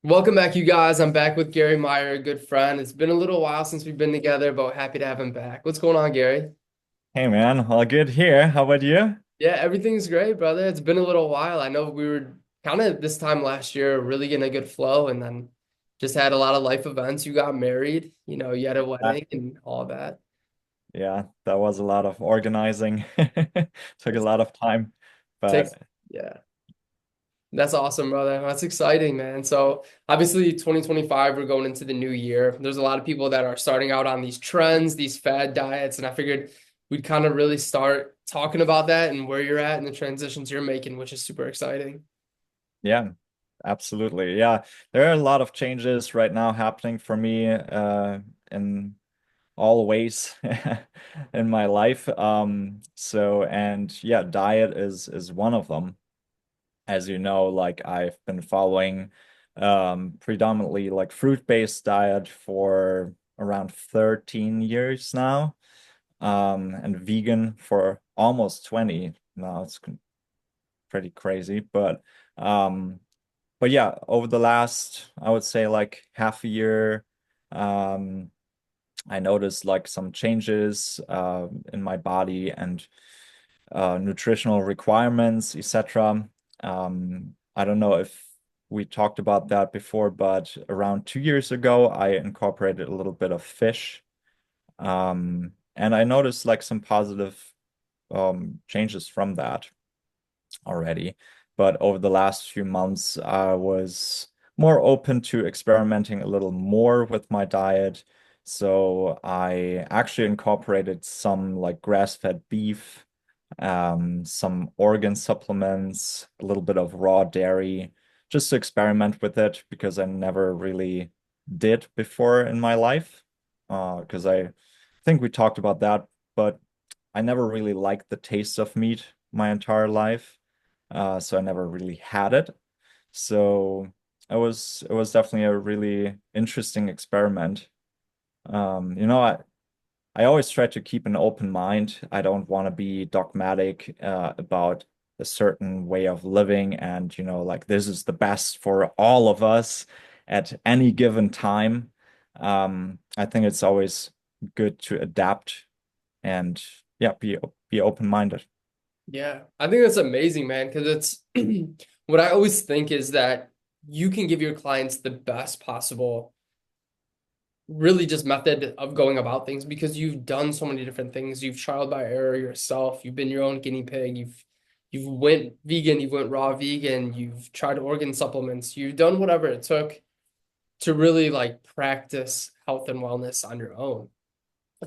Welcome back, you guys. I'm back with Gary Meyer, a good friend. It's been a little while since we've been together, but happy to have him back. What's going on, Gary? Hey man, all good here. How about you? Yeah, everything's great, brother. It's been a little while. I know we were kind of this time last year really getting a good flow, and then just had a lot of life events. You got married, you had a Uh, wedding and all that. yeah, that was a lot of organizing. Took a It's, lot of time, takes, but yeah. That's awesome, brother. That's exciting, man. So obviously 2025, we're going into the new year. There's a lot of people that are starting out on these trends, these fad diets, and I figured we'd kind of really start talking about that and where you're at and the transitions you're making, which is super exciting. yeah, absolutely. Yeah, there are a lot of changes right now happening for me in all ways in my life. And yeah, diet is one of them. As you know, like I've been following predominantly like fruit-based diet for around 13 years now. And vegan for almost 20 now. It's pretty crazy, um but yeah, over the last, I would say, like half a year, um I noticed like some changes in my body and nutritional requirements, etc. I don't know if we talked about that before, but around 2 years ago I incorporated a little bit of fish. And I noticed like some positive changes from that already. But over the last few months, I was more open to experimenting a little more with my diet. So I actually incorporated some like grass-fed beef, some organ supplements, a little bit of raw dairy, just to experiment with it because I never really did before in my life. Because I think we talked about that, but I never really liked the taste of meat my entire life. So I never really had it. So it was definitely a really interesting experiment. I always try to keep an open mind. I don't want to be dogmatic about a certain way of living and, like this is the best for all of us at any given time. I think it's always good to adapt and yeah, be open-minded. Yeah, I think that's amazing, man, because it's what I always think is that you can give your clients the best possible really just method of going about things because you've done so many different things. You've trialed by error yourself. You've been your own guinea pig. You've went vegan, you've went raw vegan, you've tried organ supplements, you've done whatever it took to really like practice health and wellness on your own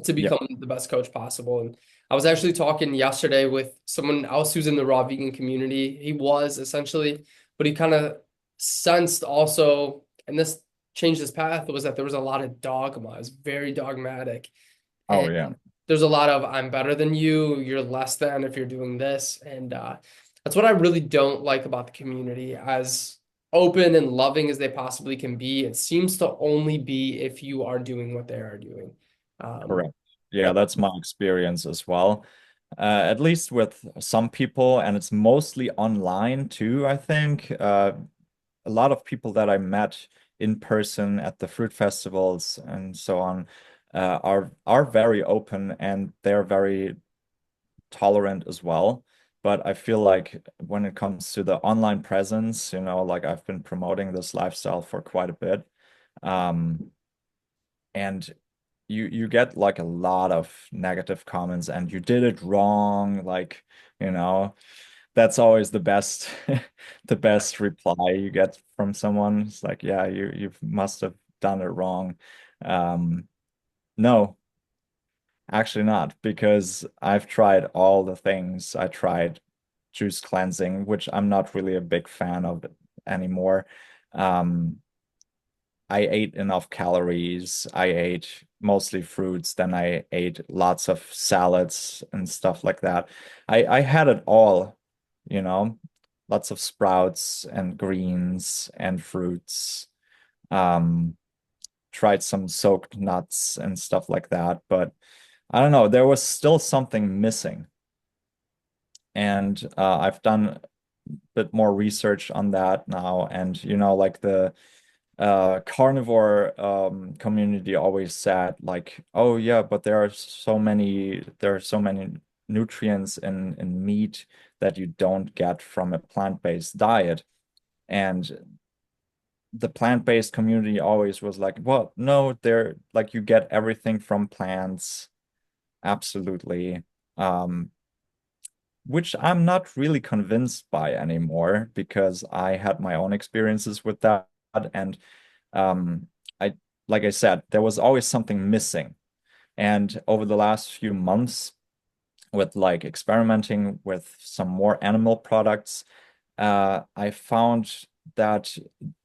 to Yeah. become the best coach possible. And I was actually talking yesterday with someone else who's in the raw vegan community. He was essentially, but he kind of sensed also, and this changed his path, was that there was a lot of dogma. It was very dogmatic. Oh And yeah. there's a lot of I'm better than you, you're less than if you're doing this. And that's what I really don't like about the community. As open and loving as they possibly can be, it seems to only be if you are doing what they are doing. Um, Correct. Yeah, that's my experience as well. At least with some people, and it's mostly online too, I think. A lot of people that I met in person at the fruit festivals and so on are very open and they're very tolerant as well. But I feel like when it comes to the online presence, like I've been promoting this lifestyle for quite a bit. Um, and you get like a lot of negative comments and you did it wrong, like, you know, that's always the best the best reply you get from someone. It's like, yeah, you must have done it wrong. No, actually not, because I've tried all the things. I tried juice cleansing, which I'm not really a big fan of anymore. um I ate enough calories. I ate mostly fruits. Then I ate lots of salads and stuff like that. I had it all, you know, lots of sprouts and greens and fruits. Um, Tried some soaked nuts and stuff like that, but I don't know, there was still something missing. And I've done a bit more research on that now, and like carnivore community always said like, oh yeah, but there are so many nutrients in meat that you don't get from a plant-based diet. And the plant-based community always was like, well, no, they're like you get everything from plants, absolutely. Um, which I'm not really convinced by anymore because I had my own experiences with that. And I, like I said, there was always something missing. And over the last few months, with like experimenting with some more animal products, I found that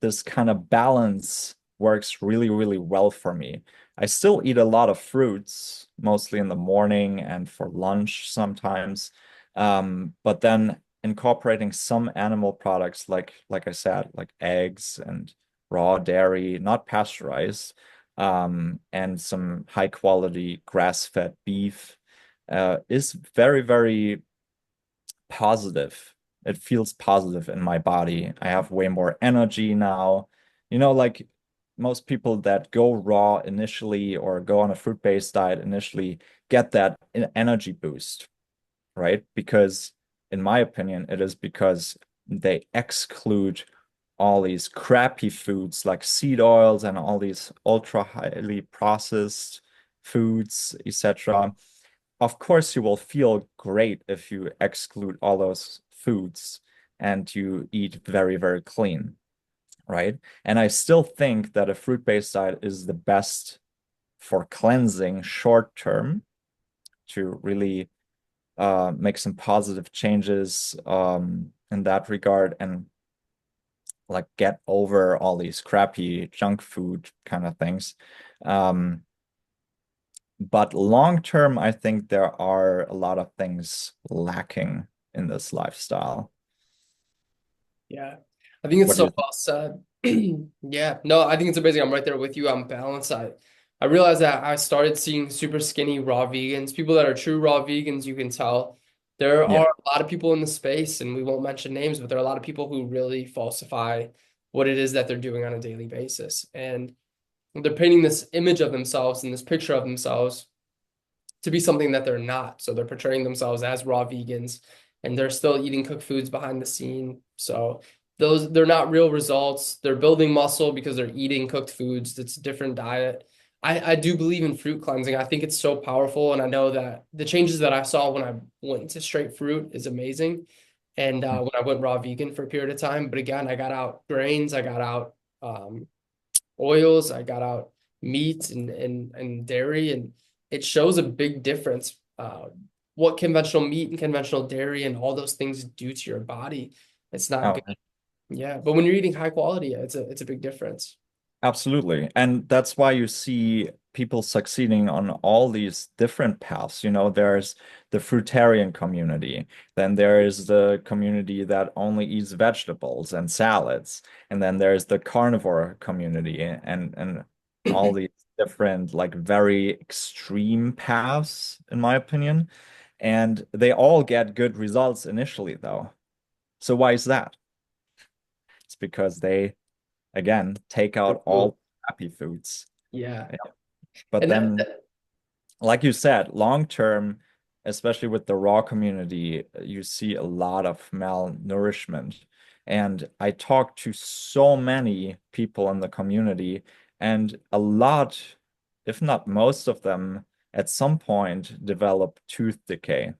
this kind of balance works really, really well for me. I still eat a lot of fruits, mostly in the morning and for lunch sometimes. But then incorporating some animal products, like I said, like eggs and raw dairy, not pasteurized, and some high quality grass-fed beef, is very, very positive. It feels positive in my body. I have way more energy now. Like most people that go raw initially or go on a fruit-based diet initially get that energy boost, right? Because in my opinion, it is because they exclude all these crappy foods like seed oils and all these ultra highly processed foods, etc. Of course, you will feel great if you exclude all those foods and you eat very, very clean, right? And I still think that a fruit-based diet is the best for cleansing short term to really make some positive changes in that regard and like get over all these crappy junk food kind of things. Um, But long term, I think there are a lot of things lacking in this lifestyle. Yeah. I think it's What do so you think? well said. Yeah. No, I think it's amazing. I'm right there with you on balance. I realized that I started seeing super skinny raw vegans, people that are true raw vegans, you can tell. There Yeah. are a lot of people in the space, and we won't mention names, but there are a lot of people who really falsify what it is that they're doing on a daily basis. And they're painting this image of themselves and this picture of themselves to be something that they're not. So they're portraying themselves as raw vegans and they're still eating cooked foods behind the scene. So they're not real results. They're building muscle because they're eating cooked foods. It's a different diet. I do believe in fruit cleansing. I think it's so powerful. And I know that the changes that I saw when I went into straight fruit is amazing. And when I went raw vegan for a period of time. But again, I got out grains, I got out um, oils, I got out meat and dairy, and it shows a big difference. What conventional meat and conventional dairy and all those things do to your body. It's not Oh, good. Yeah, but when you're eating high quality, it's a big difference. absolutely. And that's why you see people succeeding on all these different paths. There's the fruitarian community, then there is the community that only eats vegetables and salads, and then there's the carnivore community and all these different, like very extreme paths, in my opinion. And they all get good results initially, though. So why is that? It's because they, again, take out all happy foods. Yeah, Yeah. But and then, like you said, long term, especially with the raw community, you see a lot of malnourishment. And I talk to so many people in the community, and a lot, if not most of them, at some point develop tooth decay.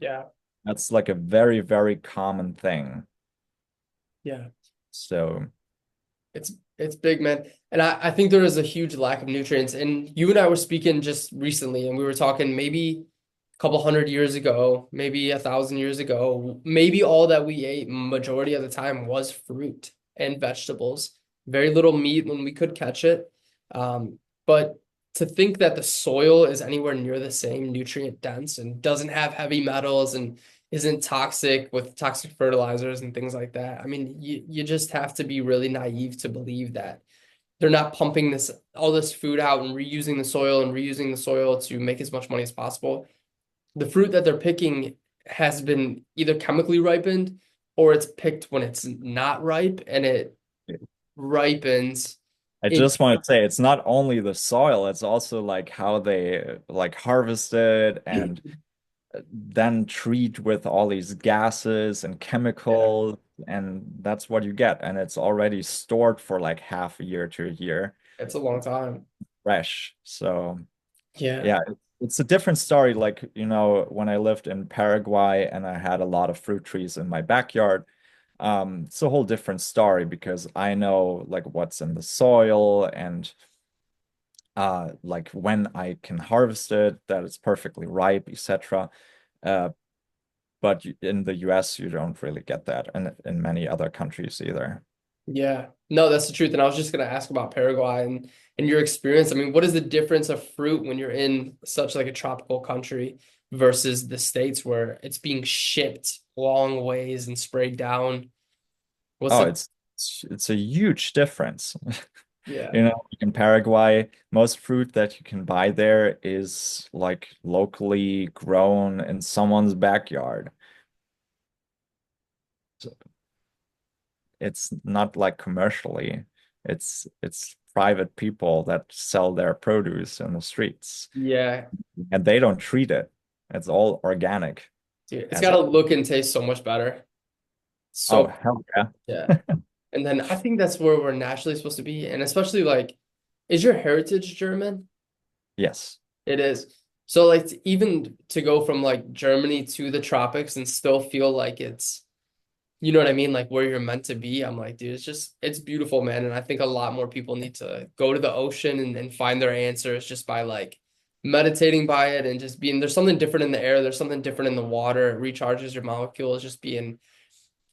yeah, That's like a very, very common thing. yeah. So, It's big, man. And I think there is a huge lack of nutrients. And you and I were speaking just recently, and we were talking maybe a couple hundred years ago, maybe 1,000 years ago, maybe all that we ate majority of the time was fruit and vegetables. Very little meat when we could catch it. But to think that the soil is anywhere near the same nutrient dense and doesn't have heavy metals and isn't toxic with toxic fertilizers and things like that. I mean, you just have to be really naive to believe that they're not pumping this all this food out and reusing the soil to make as much money as possible. The fruit that they're picking has been either chemically ripened or it's picked when it's not ripe and it ripens I in, just want to say it's not only the soil, it's also like how they like harvest it and then treat with all these gases and yeah, chemicals, and that's what you get. And it's already stored for like half a year to a year, it's a long time. fresh. So Yeah. yeah, it's a different story. Like, when I lived in Paraguay and I had a lot of fruit trees in my backyard, it's a whole different story because I know like what's in the soil and like when I can harvest it, that it's perfectly ripe, etc. Uh, but in the US, you don't really get that, and in many other countries either. Yeah. No, that's the truth. And I was just gonna ask about Paraguay and your experience. I mean, what is the difference of fruit when you're in such like a tropical country versus the States where it's being shipped long ways and sprayed down? What's Oh, the it's a huge difference. yeah. Like in Paraguay, most fruit that you can buy there is like locally grown in someone's backyard. So it's not like commercially. It's private people that sell their produce in the streets, Yeah. and they don't treat it. It's all organic. Dude, it's And gotta look and taste so much better. oh, So hell yeah. yeah. And then I think that's where we're naturally supposed to be. And especially like, is your heritage German? Yes. It is. So like even to go from like Germany to the tropics and still feel like it's, you know what I mean? Like where you're meant to be. I'm like, dude, it's beautiful, man. And I think a lot more people need to go to the ocean and find their answers just by like meditating by it and just being, there's something different in the air. There's something different in the water. It recharges your molecules, just being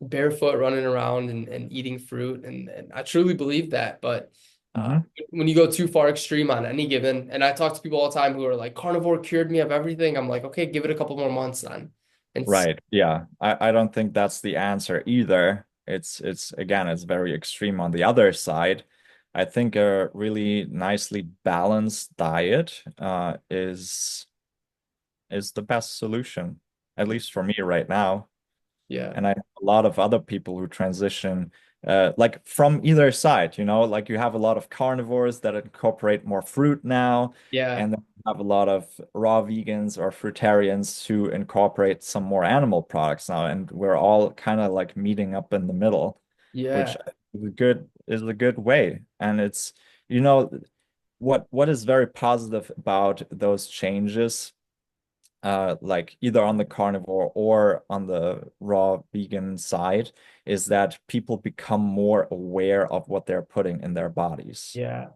barefoot running around and eating fruit. And I truly believe that. But Hmm. when you go too far extreme on any given, and I talk to people all the time who are like, carnivore cured me of everything. I'm like, okay, give it a couple more months then. And Right. Yeah. I don't think that's the answer either. It's again, it's very extreme on the other side. I think a really nicely balanced diet is the best solution, at least for me right now. yeah, And I know a lot of other people who transition like from either side, like you have a lot of carnivores that incorporate more fruit now, yeah, and then you have a lot of raw vegans or fruitarians who incorporate some more animal products now, and we're all kind of like meeting up in the middle, which yeah, is a good way. And it's, you know, what is very positive about those changes, like either on the carnivore or on the raw vegan side, is that people become more aware of what they're putting in their bodies, yeah,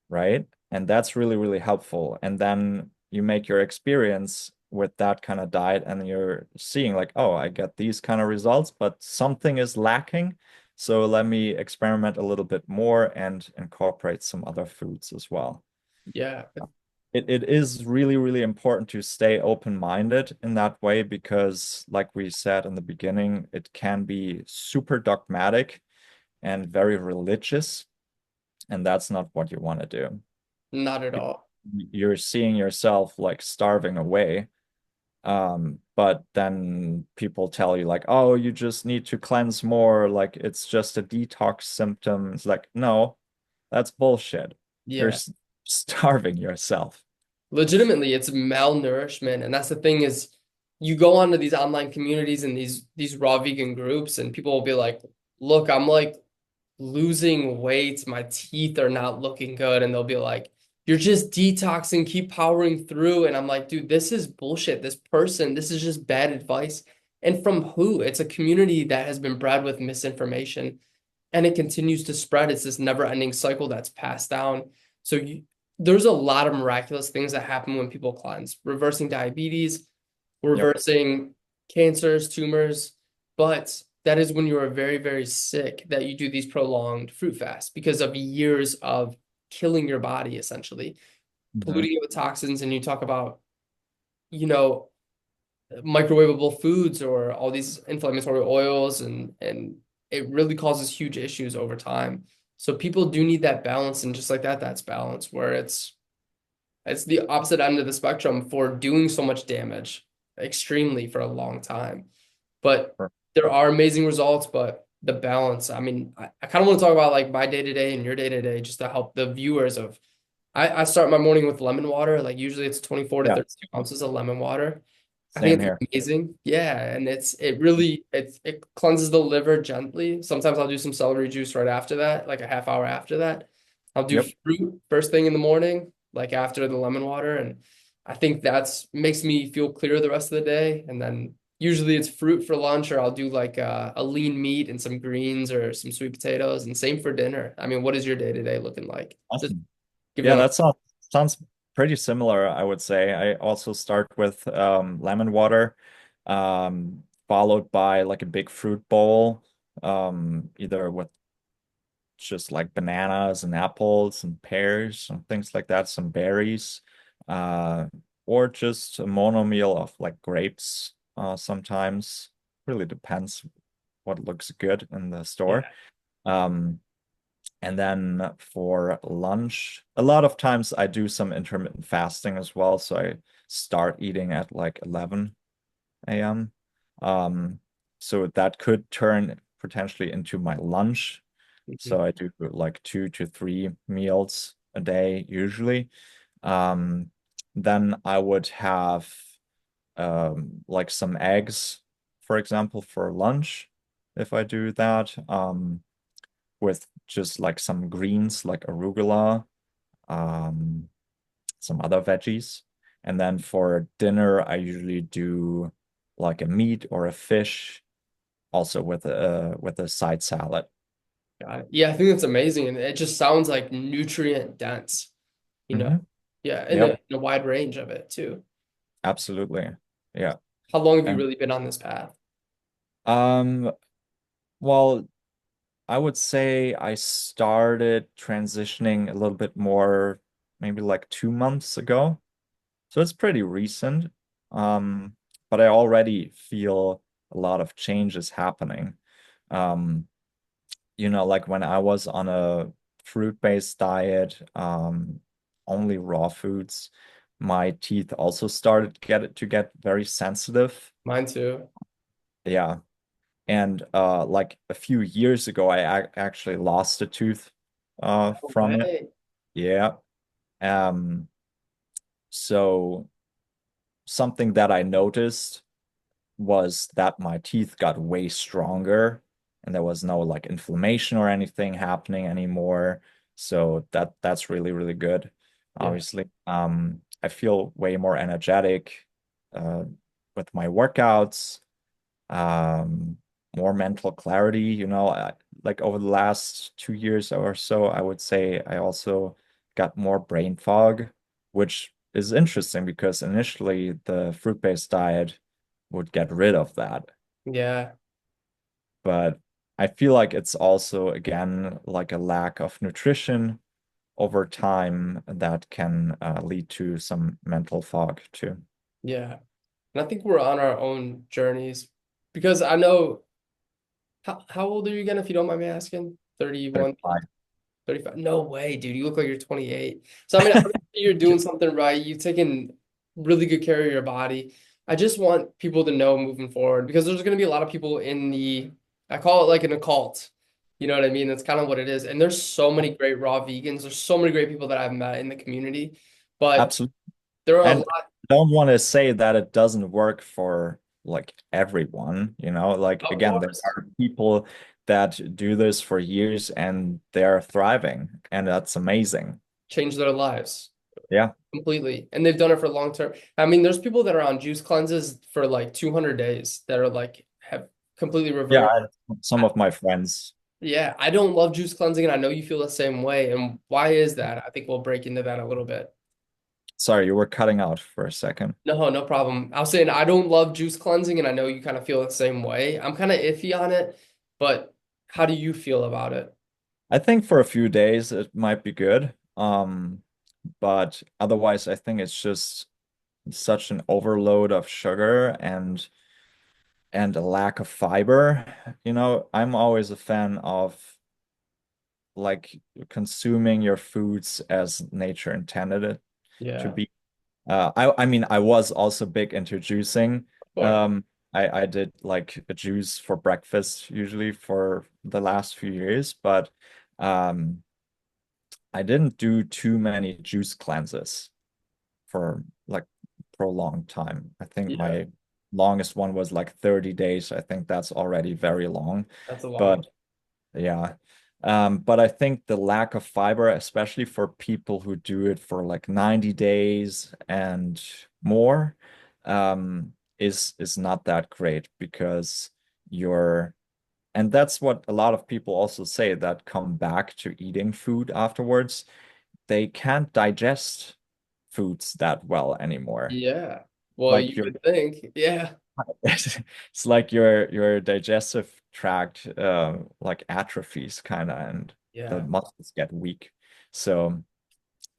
right? And that's really, really helpful. And then you make your experience with that kind of diet and you're seeing like, oh, I get these kind of results, but something is lacking. So let me experiment a little bit more and incorporate some other foods as well. yeah. It is really, really important to stay open-minded in that way because, like we said in the beginning, it can be super dogmatic and very religious, and that's not what you want to do. Not at all. You're seeing yourself like starving away, but then people tell you like, oh, you just need to cleanse more, like it's just a detox symptom. It's like, no, that's bullshit. You're Yeah. starving yourself. Legitimately, it's malnourishment. And that's the thing is you go onto these online communities and these raw vegan groups and people will be like, look, I'm like losing weight, my teeth are not looking good. And they'll be like, you're just detoxing, keep powering through. And I'm like, dude, this is bullshit. This is just bad advice. And from who? It's a community that has been bred with misinformation and it continues to spread. It's this never-ending cycle that's passed down. So there's a lot of miraculous things that happen when people cleanse, reversing diabetes, Yep. reversing cancers, tumors, but that is when you are very, very sick that you do these prolonged fruit fasts because of years of killing your body, essentially, Mhm. polluting it with toxins. And you talk about, you know, microwavable foods or all these inflammatory oils and it really causes huge issues over time. So people do need that balance and just like that, that's balance where it's the opposite end of the spectrum for doing so much damage extremely for a long time. But there are amazing results, but the balance. I mean, I kind of want to talk about like my day to day and your day to day just to help the viewers of I start my morning with lemon water. Like usually it's 24 to Yeah, 32 ounces of lemon water. I same think it's here. amazing. Yeah, and it really it cleanses the liver gently. Sometimes I'll do some celery juice right after that, like a half hour after that. I'll do Yep. fruit first thing in the morning, like after the lemon water, and I think that's makes me feel clear the rest of the day. And then usually it's fruit for lunch, or I'll do like a lean meat and some greens or some sweet potatoes, and same for dinner. I mean, what is your day to day looking like? Just Awesome. give Yeah, them. that sounds pretty similar, I would say. I also start with lemon water, followed by like a big fruit bowl, either with just like bananas and apples and pears and things like that, some berries, uh, or just a mono meal of like grapes, sometimes. Really depends what looks good in the store. Yeah. Um, and then for lunch, a lot of times I do some intermittent fasting as well. So I start eating at like 11 a.m. So that could turn potentially into my lunch. Mhm. So I do like 2 to 3 meals a day usually. Um, then I would have like some eggs, for example, for lunch if I do that. With just like some greens like arugula, um, some other veggies. And then for dinner, I usually do like a meat or a fish, also with a side salad. Got it. Yeah, I think that's amazing. And it just sounds like nutrient dense, you know? Hmm. Yeah, and Yep, a wide range of it too. absolutely. Yeah. How long have you And really been on this path? um, well, I would say I started transitioning a little bit more maybe like 2 months ago. So it's pretty recent. Um, but I already feel a lot of changes happening. Um, like when I was on a fruit-based diet, only raw foods, my teeth also started get very sensitive. Mine too. Yeah. And like a few years ago, I actually lost a tooth No from it. way. Yeah. Um, so something that I noticed was that my teeth got way stronger and there was no like inflammation or anything happening anymore. So that's really, really good, Yeah. obviously. I feel way more energetic uh, with my workouts, um, more mental clarity, like over the last 2 years or so, I would say I also got more brain fog, which is interesting because initially the fruit-based diet would get rid of that. Yeah. But I feel like it's also, again, like a lack of nutrition over time that can lead to some mental fog too. Yeah. And I think we're on our own journeys because I know how old are you again if you don't mind me asking? 31, 35. 35. No way, dude. You look like you're 28. So I mean, obviously you're doing something right. You've taken really good care of your body. I just want people to know moving forward because there's going to be a lot of people in I call it like an occult. You know what I mean? That's kind of what it is. And there's so many great raw vegans. There's so many great people that I've met in the community, but Absolutely. there are a And lot, I don't want to say that it doesn't work for like everyone, like of again, there course, are people that do this for years and they're thriving, and that's amazing. change their lives Yeah. completely. And they've done it for long term. I mean, there's people that are on juice cleanses for like 200 days that are like have completely Yeah, reversed. some of my friends. Yeah, I don't love juice cleansing, and I know you feel the same way. And why is that? I think we'll break into that a little bit. Sorry, you were cutting out for a second. No, no problem. I was saying I don't love juice cleansing, and I know you kind of feel the same way. I'm kind of iffy on it, but how do you feel about it? I think for a few days it might be good. But otherwise I think it's just such an overload of sugar and a lack of fiber. I'm always a fan of like consuming your foods as nature intended it to Yeah, be. I mean, I was also big into juicing. of course. Um, I did like a juice for breakfast usually for the last few years, but um I didn't do too many juice cleanses for like prolonged time. I think Yeah, my longest one was like 30 days. I think that's already very long. that's a long one. But yeah. But I think the lack of fiber, especially for people who do it for like 90 days and more, is not that great because you're and that's what a lot of people also say that come back to eating food afterwards. They can't digest foods that well anymore. Yeah. Well, Like you your would think. Yeah. it's like your digestive tract like atrophies kind of and the Yeah. muscles get weak. So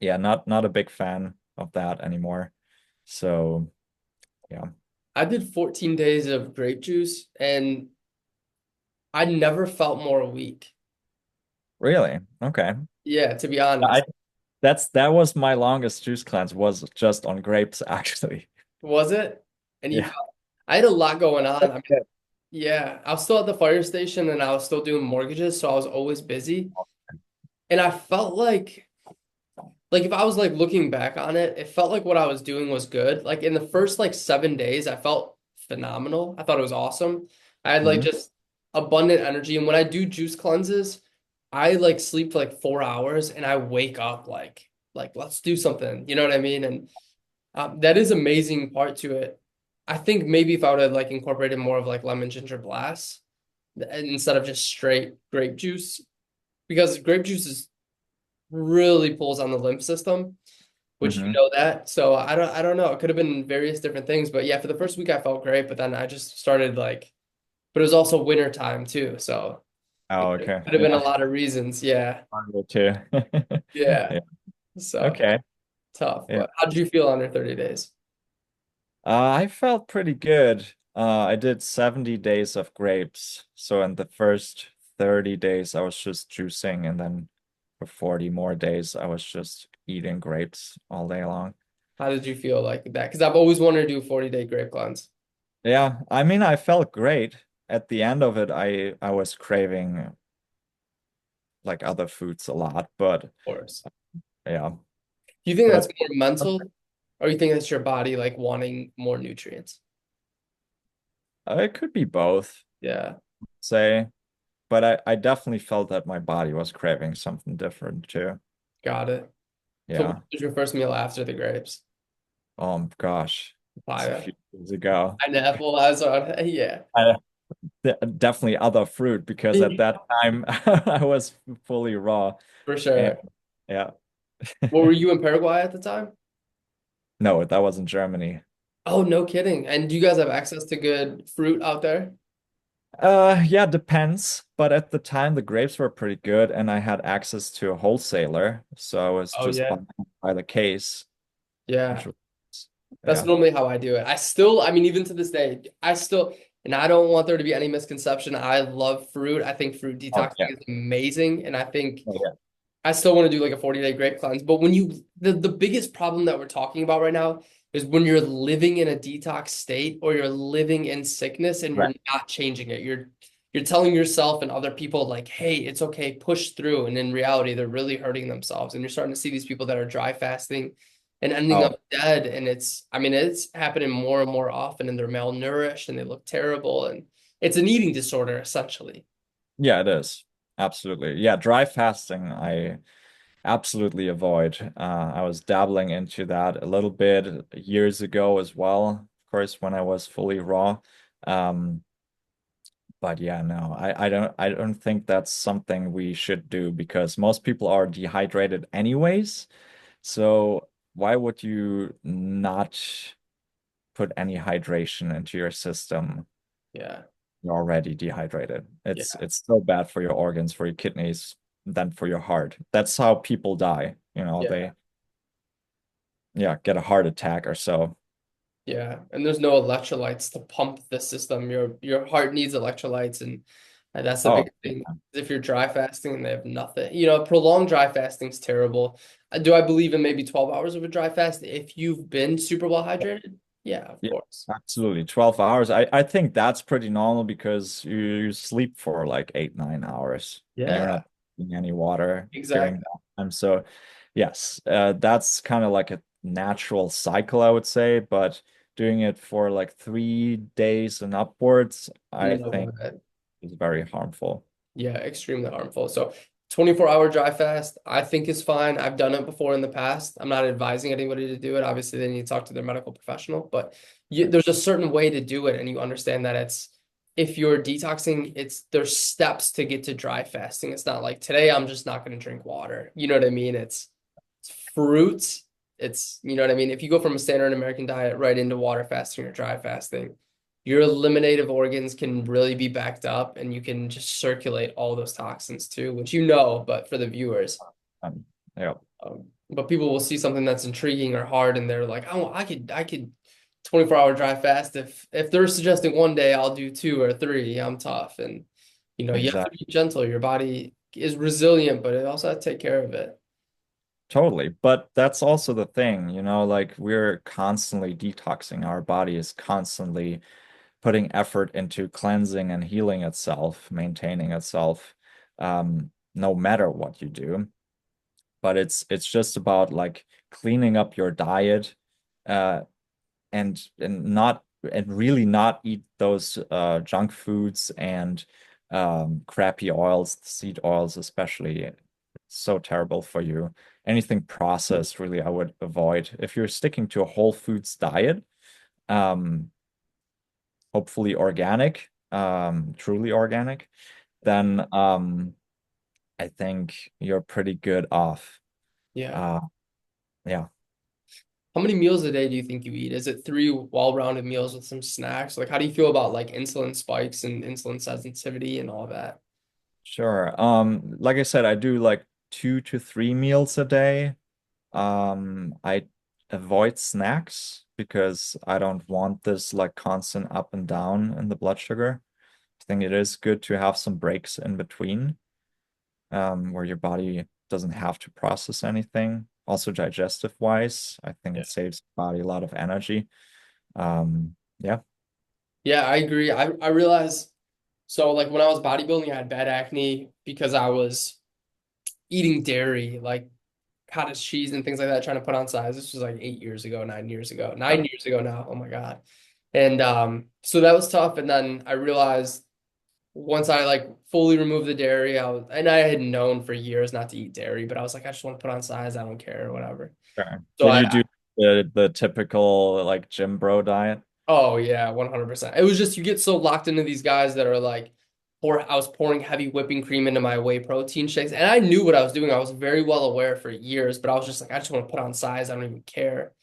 yeah, not a big fan of that anymore. So yeah. I did 14 days of grape juice and I never felt more weak. Really? Okay. Yeah, to be I honest. that was my longest juice cleanse was just on grapes actually. Was it? And you Yeah. felt, I had a lot going on. I mean, Okay. yeah, I was still at the fire station and I was still doing mortgages, so I was always busy. And I felt like if I was like looking back on it, it felt like what I was doing was good. Like in the first like 7 days, I felt phenomenal. I thought it was awesome. I had like Mhm. just abundant energy. And when I do juice cleanses, I like sleep for like 4 hours and I wake up like let's do something. You know what I mean? And that is amazing part to it. I think maybe if I would have like incorporated more of like lemon ginger blast instead of just straight grape juice, because grape juice is really pulls on the lymph system, which you Mhm. know that. So I don't know. It could have been various different things, but yeah, for the first week I felt great, but then I just started like, but it was also winter time too, so it Oh, could okay. have been a Yeah. lot of reasons. Yeah, Mango too. yeah. Yeah. So Okay. tough. Yeah. But how did you feel under 30 days? I felt pretty good. I did 70 days of grapes. So in the first 30 days, I was just juicing, and then for 40 more days, I was just eating grapes all day long. How did you feel like that? Because I've always wanted to do 40-day grape cleanse. Yeah, I mean, I felt great. At the end of it, I was craving like other foods a lot, but Of course. yeah. Do you think But that's more mental, or you think that's your body like wanting more nutrients? it could be both, Yeah, say. But I definitely felt that my body was craving something different too. got it. So what Yeah. was your first meal after the grapes? Gosh, it's a Papaya. few years ago. Pineapple, I saw. Yeah, I, definitely other fruit because at that time I was fully raw. for And sure. yeah, Well, were you in Paraguay at the time? no, that was in Germany. Oh, no kidding. And do you guys have access to good fruit out there? Yeah, depends. But at the time, the grapes were pretty good, and I had access to a wholesaler, so I was Oh just yeah. buying by the case, which Yeah. was That's yeah. normally how I do it. I mean, even to this day, and I don't want there to be any misconception. I love fruit. I think fruit Oh detoxing yeah, is amazing. And I think oh, yeah. I still want to do like a 40-day grape cleanse. But the biggest problem that we're talking about right now is when you're living in a detox state or you're living in sickness and you're Right. not changing it. You're telling yourself and other people like, hey, it's okay, push through. And in reality, they're really hurting themselves. And you're starting to see these people that are dry fasting and ending Oh up dead. And I mean, it's happening more and more often and they're malnourished and they look terrible. And it's an eating disorder, essentially. yeah, it is. Absolutely. Yeah, dry fasting, I absolutely avoid. I was dabbling into that a little bit years ago as well, of course, when I was fully raw. Um, but yeah, no, I don't think that's something we should do because most people are dehydrated anyways. So why would you not put any hydration into your system? Yeah. You're already dehydrated. It's Yeah. it's so bad for your organs, for your kidneys, than for your heart. That's how people die. Yeah. They yeah, get a heart attack or so. Yeah, and there's no electrolytes to pump the system. Your heart needs electrolytes, and that's the Oh, big thing. If you're dry fasting and they have nothing, prolonged dry fasting is terrible. Do I believe in maybe 12 hours of a dry fast if you've been super well hydrated? Yeah, of Yeah, course. absolutely. 12 hours. I think that's pretty normal because you sleep for like 8, 9 hours and you're Yeah, not drinking any water during exactly. that time. So yes, that's kind of like a natural cycle, I would say, but doing it for like 3 days and upwards, I No think way. is very harmful. Yeah, extremely harmful. So 24-hour dry fast, I think is fine. I've done it before in the past. I'm not advising anybody to do it. Obviously, they need to talk to their medical professional, but there's a certain way to do it, and you understand that it's if you're detoxing, it's there's steps to get to dry fasting. It's not like today I'm just not going to drink water. You know what I mean? It's fruits. It's you know what I mean? If you go from a standard American diet right into water fasting or dry fasting, your eliminative organs can really be backed up and you can just circulate all those toxins too, which you know, but for the viewers. Um, yeah, But people will see something that's intriguing or hard and they're like, oh, I could 24-hour dry fast. If they're suggesting one day I'll do two or three, I'm tough. And you have to exactly. be gentle. Your body is resilient, but it also has to take care of it. Totally. But that's also the thing, like we're constantly detoxing. Our body is constantly putting effort into cleansing and healing itself, maintaining itself, no matter what you do. But it's just about like cleaning up your diet, uh, and really not eat those junk foods and crappy oils, seed oils especially. It's so terrible for you. Anything processed, really, I would avoid. If you're sticking to a whole foods diet, um, hopefully organic, truly organic, then I think you're pretty good off. Yeah. Uh, yeah, How many meals a day do you think you eat? Is it three well-rounded meals with some snacks? Like, how do you feel about like insulin spikes and insulin sensitivity and all that? sure. Like I said, I do like 2 to 3 meals a day. I avoid snacks because I don't want this like constant up and down in the blood sugar. I think it is good to have some breaks in between, where your body doesn't have to process anything. Also, digestive wise, I think it saves the body a lot of energy. Yeah, Yeah, I agree. I realized so like when I was bodybuilding, I had bad acne because I was eating dairy, like cottage cheese and things like that, trying to put on size. This was like 8 years ago, 9 years ago, yeah, 9 years ago now. Oh my God. And so that was tough. And then I realized once I like fully removed the dairy, and I had known for years not to eat dairy, but I was like, I just want to put on size. I don't care or whatever. sure. So Did you do the typical like gym bro diet? oh yeah, 100%. It was just you get so locked into these guys that are like, I was pouring heavy whipping cream into my whey protein shakes, and I knew what I was doing. I was very well aware for years, but I was just like, I just want to put on size. I don't even care,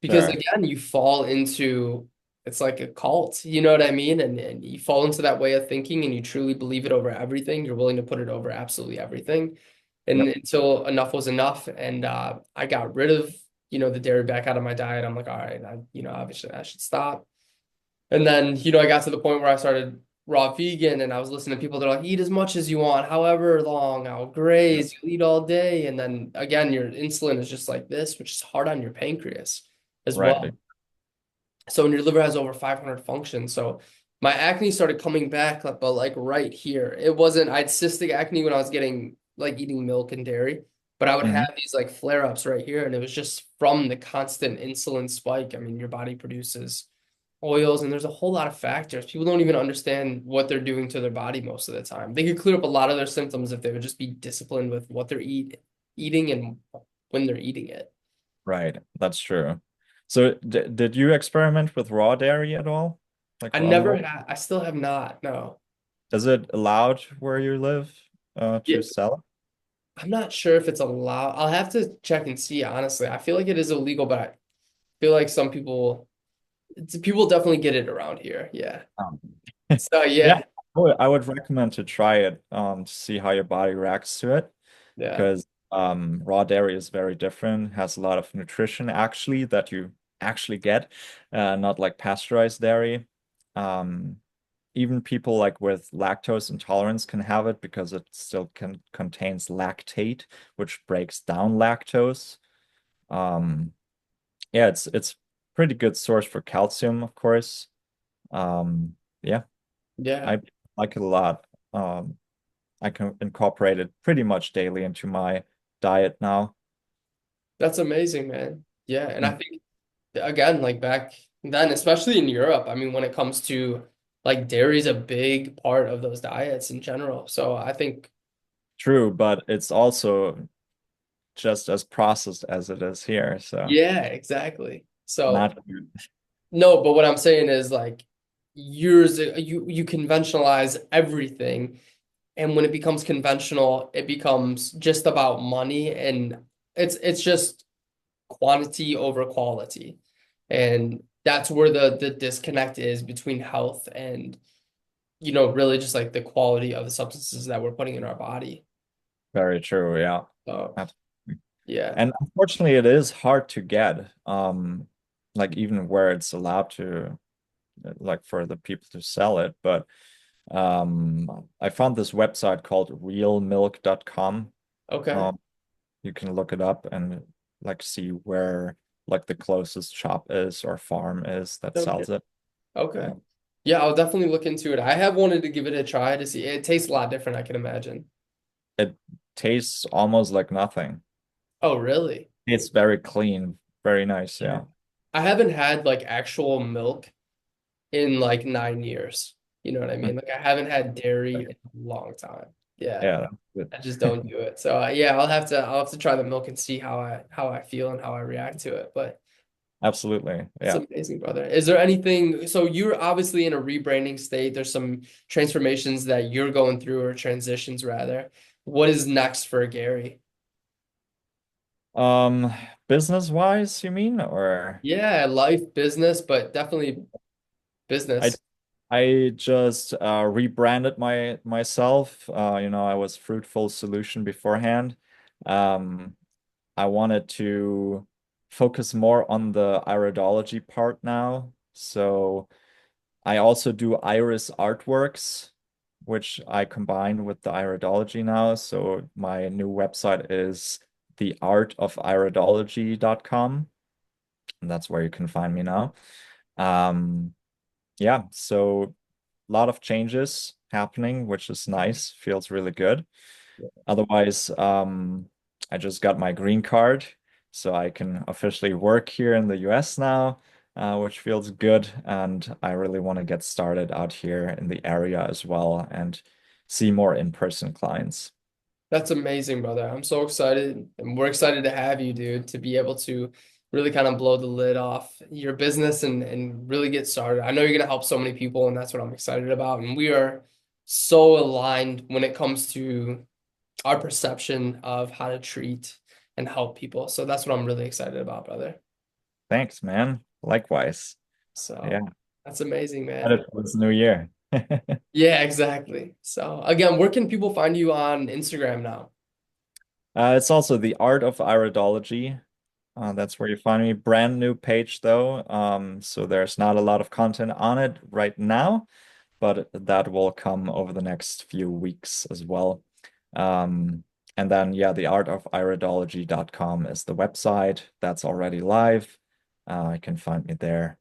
because Sure. again, you fall into it's like a cult. You know what I mean? And you fall into that way of thinking, and you truly believe it over everything. You're willing to put it over absolutely everything, and Yep. until enough was enough, and I got rid of the dairy back out of my diet. I'm like, all right, obviously I should stop. And then, I got to the point where I started raw vegan and I was listening to people that are like, eat as much as you want, however long, I'll Yep. graze, you'll eat all day. And then again, your insulin is just like this, which is hard on your pancreas as Right. well. So when your liver has over 500 functions. So my acne started coming back, but like right here. It wasn't, I had cystic acne when I was getting like eating milk and dairy, but I would Mhm. have these like flare-ups right here. And it was just from the constant insulin spike. I mean, your body produces oils and there's a whole lot of factors. People don't even understand what they're doing to their body most of the time. They could clear up a lot of their symptoms if they would just be disciplined with what they're eating and when they're eating it. Right. That's true. So d did you experiment with raw dairy at all? Like I raw never milk? had, I still have not, no. Is it allowed where you live Yeah, to sell it? I'm not sure if it's allowed. I'll have to check and see, honestly. I feel like it is illegal, but I feel like some people definitely get it around here. Yeah. Um, So yeah, yeah, I would recommend to try it to see how your body reacts to it yeah, because raw dairy is very different, has a lot of nutrition actually that you actually get, not like pasteurized dairy. Um, Even people like with lactose intolerance can have it because it still contains lactate, which breaks down lactose. Um, yeah, it's pretty good source for calcium, of course. Yeah, Yeah, I like it a lot. I can incorporate it pretty much daily into my diet now. that's amazing, man. Yeah, and I Mm. think again, like back then, especially in Europe, I mean, when it comes to like dairy is a big part of those diets in general. So I think, True, but it's also just as processed as it is here, so yeah, exactly. So not good. no, but what I'm saying is like you conventionalize everything, and when it becomes conventional, it becomes just about money, and it's just quantity over quality. And that's where the disconnect is between health and, really just like the quality of the substances that we're putting in our body. Very true, yeah. So, Absolutely. yeah. And unfortunately, it is hard to get, like even where it's allowed to, like for the people to sell it. But I found this website called realmilk.com. Okay. Um, you can look it up and like see where like the closest shop is or farm is that Okay. sells it. Okay. Um, Yeah, I'll definitely look into it. I have wanted to give it a try to see. It tastes a lot different, I can imagine. it tastes almost like nothing. Oh, really? It's very clean, very nice, Yeah. yeah. I haven't had like actual milk in like 9 years. You know what I mean? Like I haven't had dairy in a long time. Yeah. Yeah, that's good. I just don't do it. So yeah, I'll have to try the milk and see how I feel and how I react to it. But Absolutely. it's Yeah. amazing, brother. Is there anything, so you're obviously in a rebranding state. There's some transformations that you're going through or transitions rather. What is next for Gary? Um, business wise, you mean? Or Yeah, life, business, but definitely I business. I just rebranded myself. I was Fruitful Solution beforehand. Um, I wanted to focus more on the iridology part now. So I also do iris artworks, which I combine with the iridology now. So my new website is theartofiridology.com, and that's where you can find me now. Um, yeah, so a lot of changes happening, which is nice, feels really good. Otherwise, I just got my green card, so I can officially work here in the US now, which feels good. And I really want to get started out here in the area as well and see more in-person clients. That's amazing, brother. I'm so excited, and we're excited to have you, dude, to be able to really kind of blow the lid off your business and really get started. I know you're gonna help so many people, and that's what I'm excited about. And we are so aligned when it comes to our perception of how to treat and help people. So that's what I'm really excited about, brother. Thanks, man. Likewise. Yeah, So that's amazing, man. excited for this new year. Yeah, exactly. So again, where can people find you on Instagram now? It's also the art of iridology. That's where you find me. Brand new page though. So there's not a lot of content on it right now, but that will come over the next few weeks as well. Um, and then yeah, the artofiridology.com is the website that's already live. You can find me there.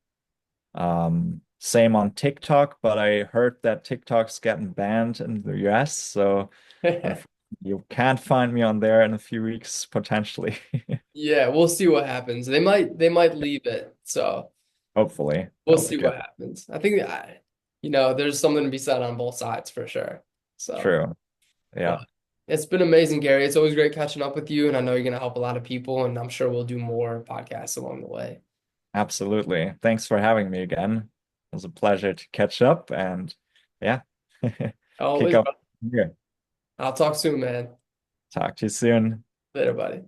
Same on TikTok, but I heard that TikTok's getting banned in the US, so unfortunately you can't find me on there in a few weeks potentially. Yeah, we'll see what happens. They might leave it. So Hopefully, we'll that'll be see what good. happens. I think there's something to be said on both sides for sure. So, True. Yeah, but it's been amazing, Gary. It's always great catching up with you, and I know you're gonna help a lot of people, and I'm sure we'll do more podcasts along the way. absolutely. Thanks for having me again. It was a pleasure to catch up and yeah, kick Always, off bro. here. I'll talk soon, man. Talk to you soon. Later, buddy.